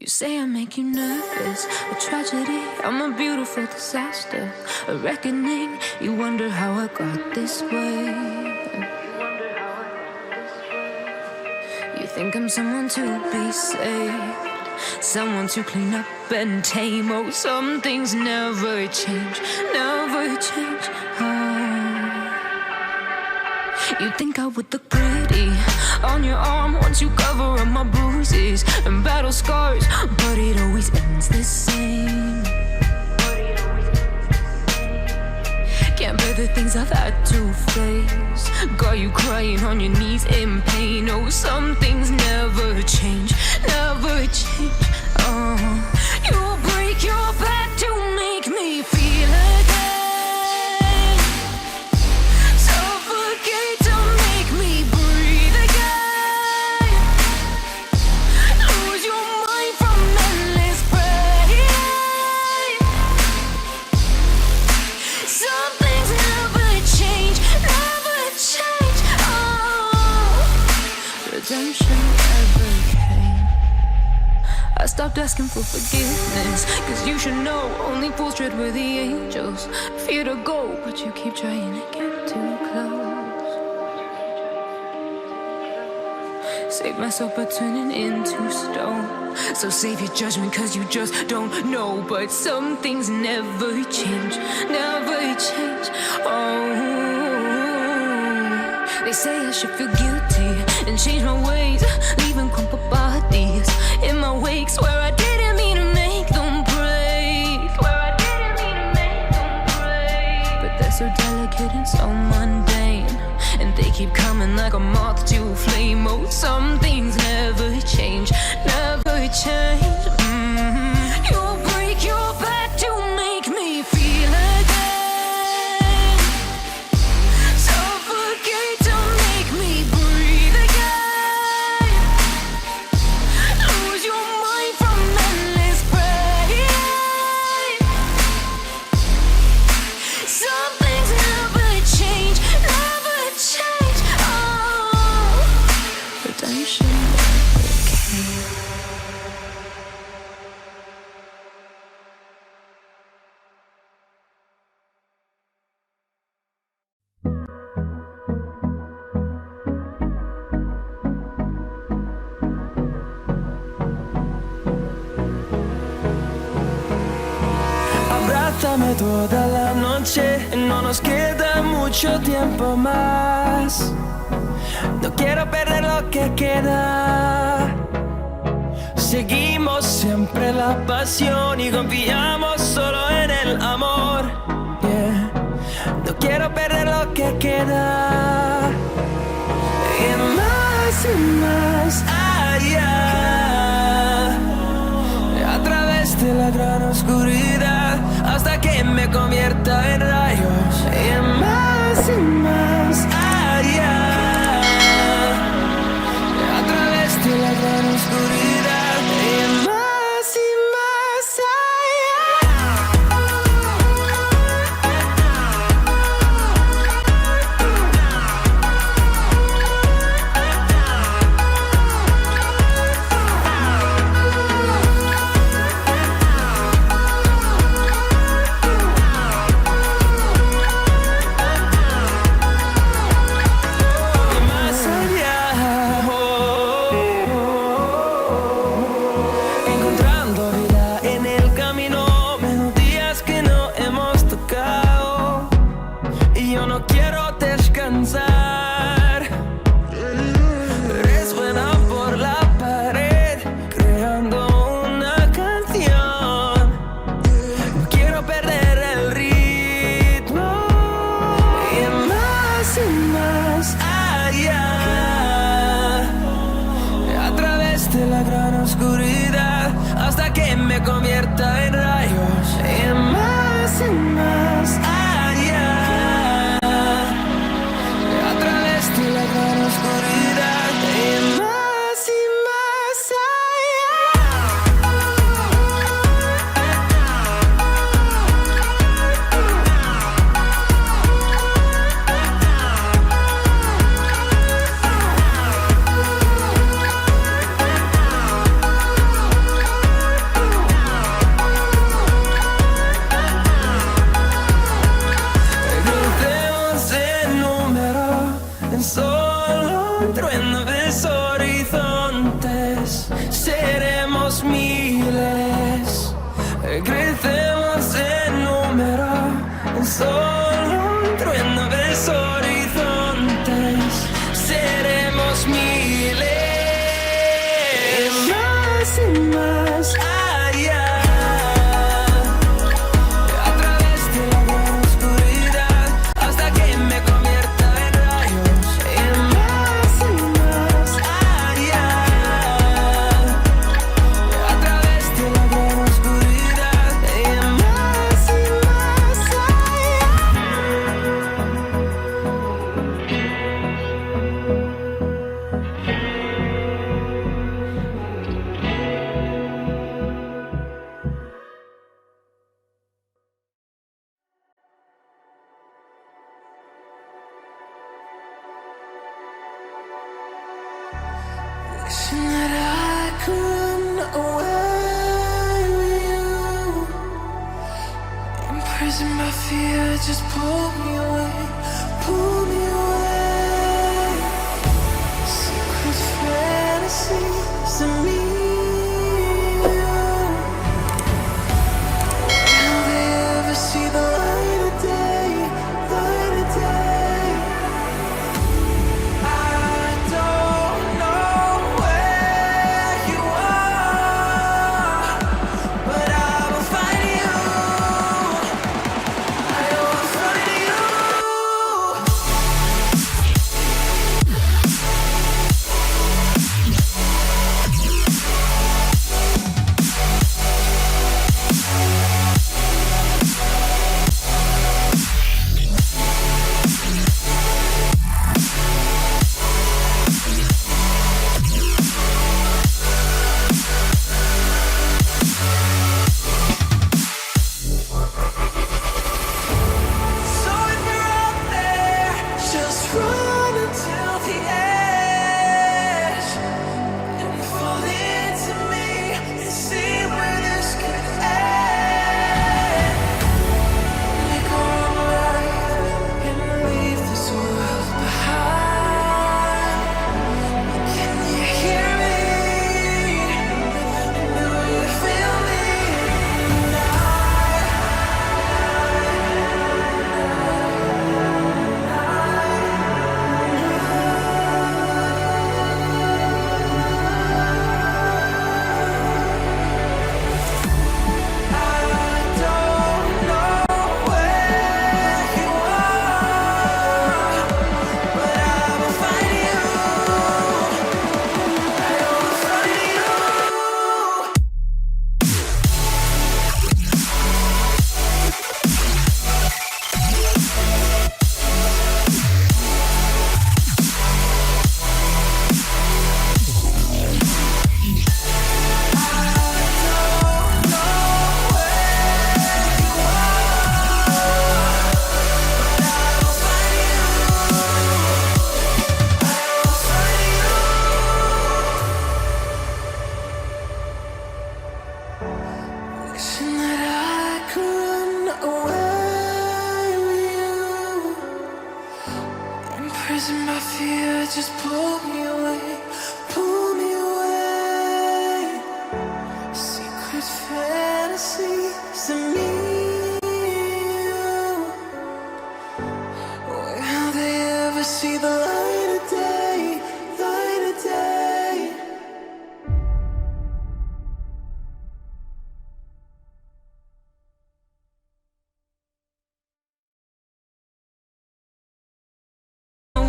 You say I make you nervous, a tragedy, I'm a beautiful disaster, a reckoning, you wonder how I got this way. You think I'm someone to be saved, someone to clean up and tame. Oh, some things never change, never change. You think I would look pretty on your arm once you cover up my bruises and battle scars, but it always ends the same. Can't bear the things I've had to face, got you crying on your knees in pain. Oh, some things never change, never change. You'll break your back to make me feel again. I stopped asking for forgiveness, cause you should know only fools tread where the angels fear to go, but you keep trying to get too close. Save myself by turning into stone, so save your judgment cause you just don't know. But some things never change, never change. They say I should feel guilty and change my ways, leaving crumpled bodies in my wake. Swear I didn't mean to make them break, but they're so delicate and so mundane, and they keep coming like a moth to a flame. Oh, some things never change, never change. You'll break your back to make me feel again. Abrázame toda la noche, no nos queda mucho tiempo más. No quiero perder lo que queda. Seguimos siempre la pasión y confiamos solo en el amor. Yeah. No quiero perder lo que queda. Y más allá, a través de la gran oscuridad, hasta que me convierta en rayos. Y más allá, a través de la gran oscuridad. Y más convierta en rayos. Y más allá, a través de la gran oscuridad. Y más fear, just pull me away, pull me away. Secret fantasies of me. Will they ever see the light of day, light of day? I don't know where you are, but I will find you. I will find you. So if you're out there, just run until the edge and fall into me and see where this could end. Make our own life and leave this world behind. Can you hear me? Do you feel me? I don't know where you are, but I will find you. I will find you. Wishing that I could run away with you. Imprisoned by fear, just pull me away, pull me away. Secret fantasies of me. Will they ever see the light of day, light of day?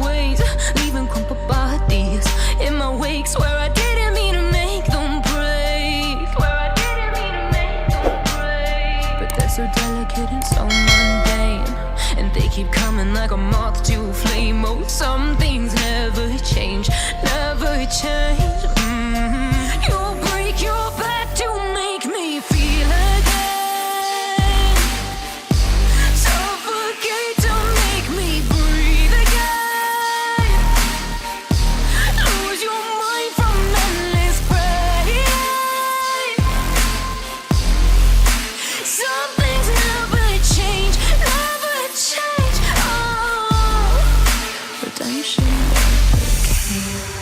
Ways, leaving crumpled bodies in my wake. Swear I didn't mean to make them break. Swear I didn't mean to make them break. But they're so delicate and so mundane, and they keep coming like a moth to a flame. Oh, some things never change, never change. You'll break your back to make me feel again. Suffocate to make me breathe again. Lose your mind from endless pain. Some things never change, never change. Oh, redemption never came.